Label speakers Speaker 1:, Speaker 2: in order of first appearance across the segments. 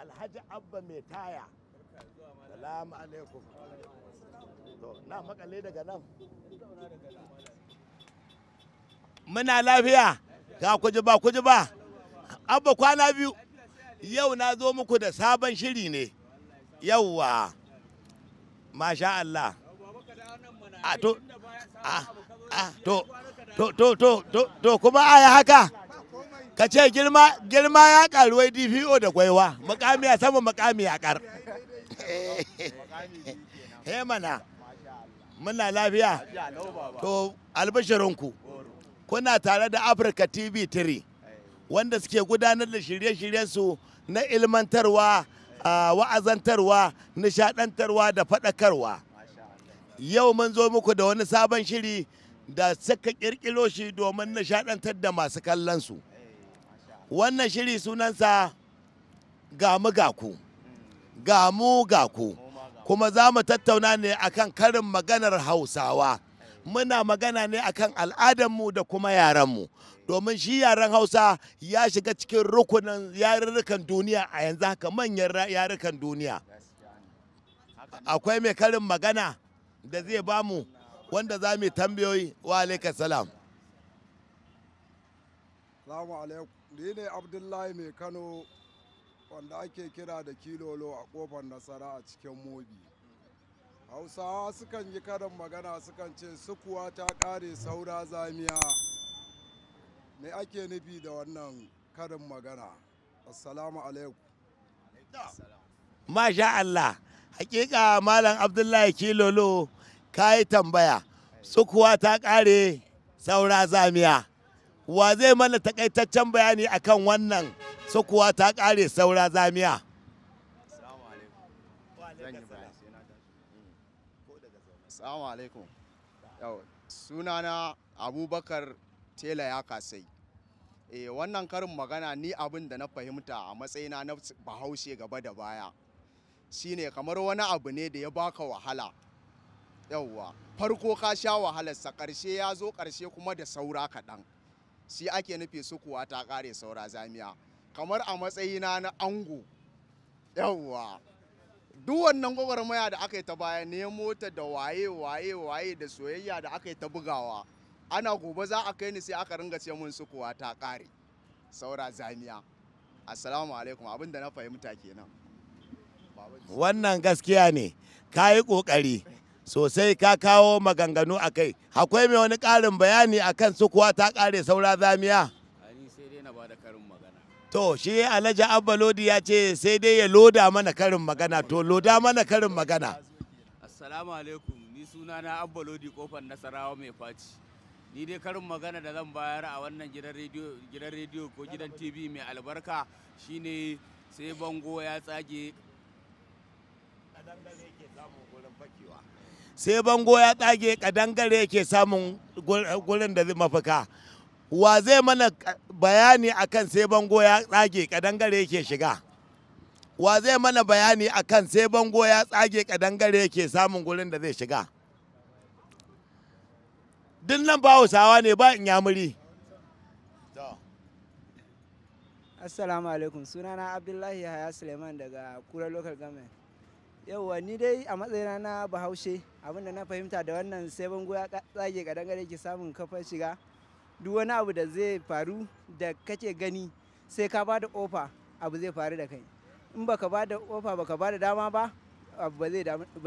Speaker 1: Alhaji Abba mai taya. Salamu alaikum. To, na makale daga nan. Muna lafiya. Ga kuji ba. Abba kwana biyu. Yau na zo muku da sabon shiri ne. Yauwa. Masha Allah. To kuma aya haka. Ka ce girma ya karuwai DPO da gwaiwa. Makami a sama makami a kar. He mana. Muna lafiya. To albashirinku. Kuna tare da Africa TV3 wanda suke gudanar da shirye-shiryensu na ilmantarwa, wa'azantarwa, nishadantarwa da faɗakarwa. Yau mun zo muku da wani sabon shiri da suka kirkiro shi domin nishadantar da masu kallonsu. Wannan shiri sunansa Gamu Gaku. Gamu Gaku. Kuma za mu tattauna ne akan karin maganar Hausawa. Muna magana ne akan al'adarmu da kuma yarenmu. Domin shi yaren Hausa ya shiga cikin rukunin yarurrukan duniya a yanzu haka manyan yarukan duniya. Akwai mai karin magana da zai bamu wanda za mu tambayoyi. Wa alaikum salam.
Speaker 2: Salamu alaikum. Ni ne Abdullahi mai Kano wanda ake kira da Kilolo a kofar Nasara a cikin Mobi. Hausawa sukan yi karin magana sukan ce sukuwa ta ƙare saura zamiya. Me ake nufi da wannan karin magana? Assalamu alaikum.
Speaker 1: Masha Allah. Hakika Malam Abdullahi Kilolo ka yi tambaya. Sukuwa ta ƙare saura zamiya. Wa zai mana takaitaccen bayani akan wannan sukuwa ta ƙare saura zamiya?
Speaker 3: Assalamu alaikum. Sunana Abubakar Tela ya kasai. Wannan karin magana ni abin da na fahimta a matsayina na Bahaushe gaba da baya shine kamar wani abu ne da ya baka wahala. Yawwa, farko ka sha wahalarsa, ƙarshe ya zo ƙarshe kuma da saura kaɗan. Shi ake nufi sukuwa ta ƙare saura zamiya. Kamar a matsayina na ango. Yawwa. Duk wannan gwagwarmaya da aka yi ta baya nemo ta da waye da soyayya da aka yi ta bugawa, ana gobe za a kai ni sai aka ringa ce mun sukuwa ta ƙare saura zamiya. Assalamu alaikum, abin da na fahimta kenan.
Speaker 1: Wannan gaskiya ne, ka yi ƙoƙari sosai, ka kawo maganganu a kai. Akwai mai wani ƙarin bayani akan sukuwa ta ƙare saura zamiya?
Speaker 4: Ani sai dai na bada karin magana.
Speaker 1: To shi Alhaji Abba Lodi ya ce sai dai ya loda mana karin magana. To loda mana karin magana.
Speaker 4: Assalamu alaikum, ni sunana Abba Lodi kofar Nasarawa mai faci. Ni dai karin magana da zan bayar a wannan gidan rediyo ko gidan TV mai albarka shine sai bango ya tsage.
Speaker 1: Sai bango ya tsage kadangare yake samun gurin da zai mafaka. Wa zai mana bayani akan sai bango ya tsage kadangare yake shiga? Wa zai mana bayani akan sai bango ya tsage kadangare yake samun gurin da zai shiga? Duk nan ba Hausawa ne ba Inyamuri.
Speaker 5: Assalamu alaikum, sunana Abdullahi Yahaya Suleiman daga Kura Local Government. Yauwa ni dai a matsayina na Bahaushe abinda na fahimta da wannan sai bango ya tsage kadangare yake samun kafar shiga. Duk wani abu da zai faru da kake gani sai ka ba da ofa abu zai faru da kai. In baka ba da ofa baka ba da dama ba abu ba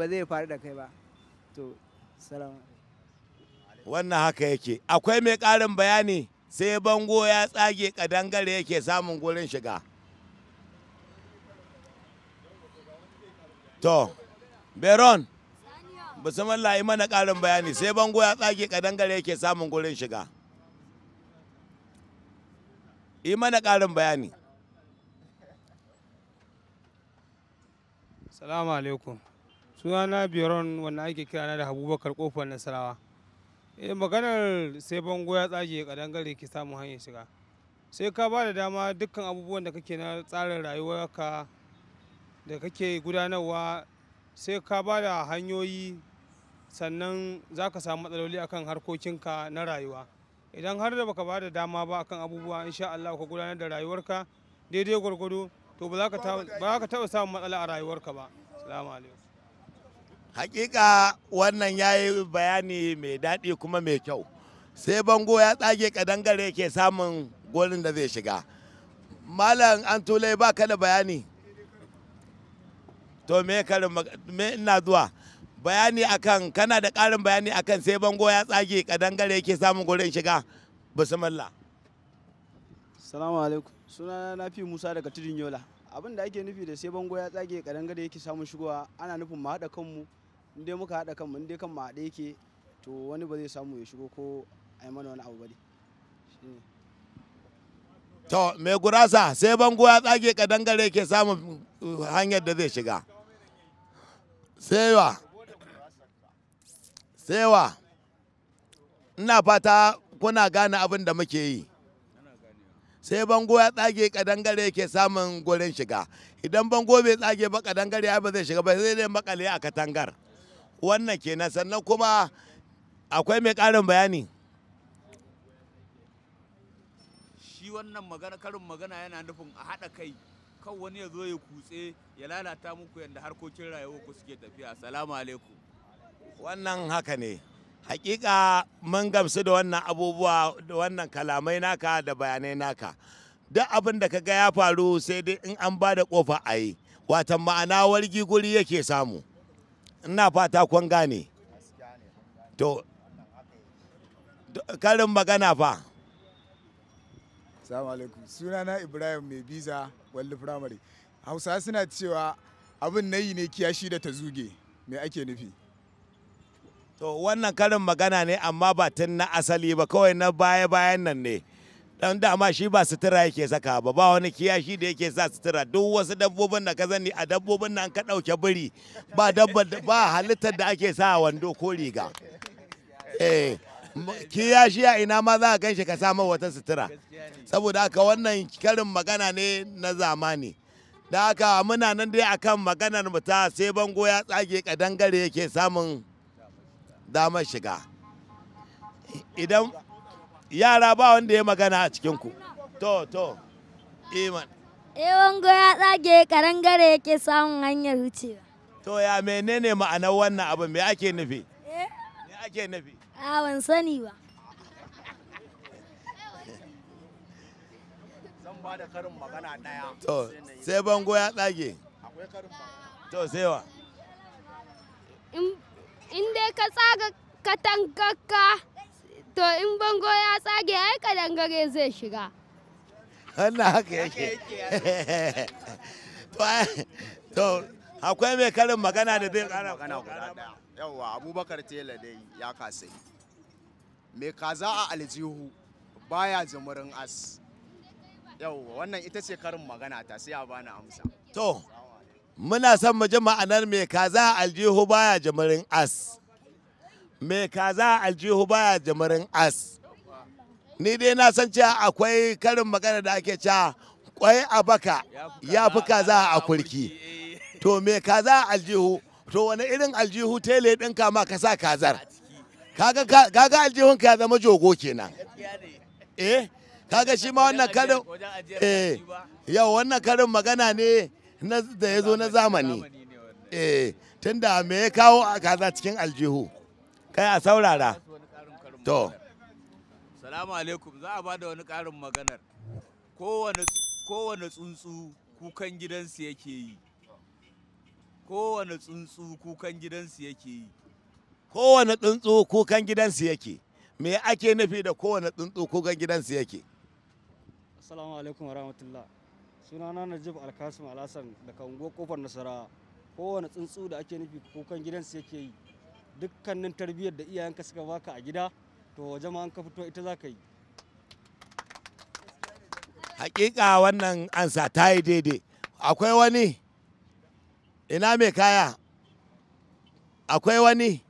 Speaker 5: zai faru da kai ba. To, salamu.
Speaker 1: Wannan haka yake. Akwai mai ƙarin bayani sai bango ya tsage kadangare yake samun gurin shiga. To, Beron, bismillah yi mana ƙarin bayani sai bango ya tsage kadangare yake samun gurin shiga. Yi mana ƙarin bayani.
Speaker 6: Salamu alaikum. Sunana Beron wanda ake kira da Abubakar kofar Nasarawa. Maganar sai bango ya tsage kadangare ke samun hanyar shiga. Sai ka ba da dama dukkan abubuwan da kake na tsarin rayuwarka da kake gudanarwa, sai ka ba da hanyoyi, sannan za ka samu matsaloli akan harkokinka na rayuwa. Idan har da baka ba da dama ba akan abubuwa, insha Allah ka gudanar da rayuwarka daidai gwargwado, to ba za ka taɓa samun matsala a rayuwarka ba. Salamu alaikum.
Speaker 1: Hakika wannan ya yi bayani mai daɗi kuma mai kyau. Sai bango ya tsage kadangare ke samun gurin da zai shiga. Malam an tulai ba ka da bayani. To me ina zuwa bayani akan, kana da ƙarin bayani akan sai bango ya tsage kadangare ke samun gurin shiga? Bismillah.
Speaker 7: Salamu alaikum. Sunana Nafi Musa daga Tudun Yola. Abin da ake nufi da sai bango ya tsage kadangare yake samun shigowa, ana nufin mu haɗa kanmu. In dai muka haɗa kanmu, in dai kanmu haɗe yake, to wani ba zai samu ya shigo ko a yi mana wani abu ba ne.
Speaker 1: To mai gurasa, sai bango ya tsage kadangare ke samun hanyar da zai shiga. Sewa, ina fata kuna gane abin da muke yi. Sai bango ya tsage kadangare ke samun gurin shiga. Idan bango bai tsage ba kadangare ba zai shiga ba, sai dai makale a katangar. Wannan kenan. Sannan kuma akwai mai ƙarin bayani.
Speaker 4: Shi wannan karin magana yana nufin a haɗa kai, kan wani ya zo ya kutse ya lalata muku yadda harkokin rayuwa ku suke tafiya. Assalamu alaikum.
Speaker 1: Wannan haka ne. Hakika mun gamsu da wannan abubuwa, da wannan kalamai naka da bayanai naka. Duk abin da kaga ya faru sai dai in an ba da kofa a yi. Watan ma'ana wargi guri yake samu. Ina fata kun gane. To, karin magana fa.
Speaker 8: Assalamu alaikum. Sunana Ibrahim mai biza Walli Firamare. Hausa suna cewa abin nayi ne kiyashi da ta zuge. Me ake nufi?
Speaker 1: To wannan karin magana ne, amma ba tun na asali ba, kawai na baya-bayan nan ne. Dan dama shi ba sutura yake saka ba wani kiyashi da yake sa sutura. Duk wasu dabbobin da ka zani a dabbobin nan ka ɗauke biri, ba halittar da ake sa wando ko riga. Kiyashi a ina ma za a ganshi ka samu wata sutura. Saboda haka wannan karin magana ne na zamani. Da haka muna nan dai akan maganar mu ta sai bango ya tsage kadangare yake samun damar shiga. Idan yara ba wanda ya magana a cikinku. To, Iman.
Speaker 9: Bango ya tsage kadangare yake samun hanyar wucewa.
Speaker 1: To ya menene ma'anar wannan abin, me ake nufi? Me ake nufi?
Speaker 9: Ban sani ba.
Speaker 3: Zan ba da karin magana ɗaya.
Speaker 1: To, sai bango ya tsage.
Speaker 3: Akwai karin magana.
Speaker 1: To, sai wa?
Speaker 9: In dai ka tsaga katangarka, to in bango ya tsage ai kadangare zai shiga.
Speaker 1: Wannan haka yake. To, akwai mai karin magana da zai kara
Speaker 3: magana guda ɗaya. Yawwa, Abubakar Tela dai ya kasai. Mai kaza a aljihu baya jimirin as. Yawwa, wannan ita ce karin magana ta, sai a bani amsa.
Speaker 1: To, muna son mu ji ma'anar mai kaza a aljihu baya jimirin as. Mai kaza a aljihu baya jimirin as. Ni dai na san cewa akwai karin magana da ake cewa kwai a baka ya fi kaza a kurki. To mai kaza a aljihu, to wani irin aljihu tele ɗinka ma ka sa kazar. Kaga aljihun ka ya zama jogo kenan. Kaga shi ma wannan karin yau wannan karin magana ne da ya zo na zamani. Tunda me ya kawo a kaza cikin aljihu? Kai a saurara. To.
Speaker 4: Salamu alaikum. Za a ba da wani ƙarin maganar. Kowane tsuntsu kukan gidansu yake yi. Kowane tsuntsu kukan gidansu yake yi.
Speaker 1: Kowane tsuntsu kukan gidansu yake. Me ake nufi da kowane tsuntsu kukan gidansu yake?
Speaker 7: Assalamu alaikum warahmatullah. Sunana Najib Alkasim Alhassan daga unguwar Kofar Nasara. Kowane tsuntsu da ake nufi kukan gidansu yake yi. Dukkanin tarbiyyar da iyayenka suka baka a gida, to waje ma an ka fito ita za ka yi.
Speaker 1: Hakika wannan ansa ta yi daidai. Akwai wani? Ina mai kaya? Akwai wani?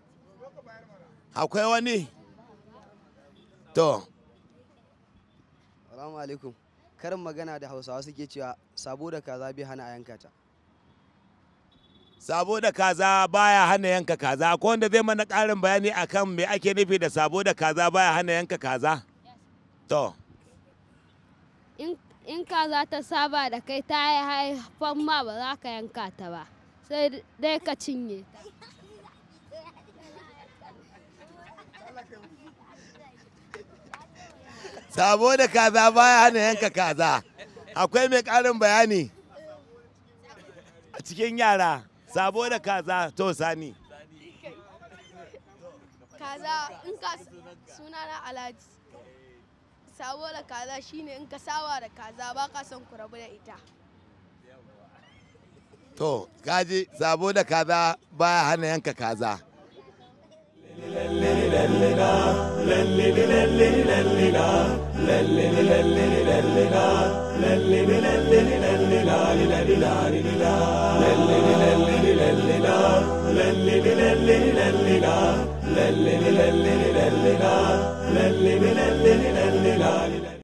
Speaker 1: To.
Speaker 10: Salamu alaikum. Karin magana da Hausawa suke cewa sabo da kaza bai hana a yanka ta.
Speaker 1: Sabo da kaza baya hana yanka kaza. Ko wanda zai mana ƙarin bayani akan me ake nufi da sabo da kaza baya hana yanka kaza? To.
Speaker 9: In kaza ta saba da kai ta haifan ma ba za ka yanka ta ba. Sai dai ka cinye ta.
Speaker 1: Sabo da kaza baya hana yanka kaza. Akwai mai ƙarin bayani a cikin yara. Sabo da kaza to Sani.
Speaker 11: Kaza in ka sunana Alhaji. Sabo da kaza shine in ka saba da kaza ba ka son ku rabu da ita.
Speaker 1: To, kaji sabo da kaza baya hana yanka kaza.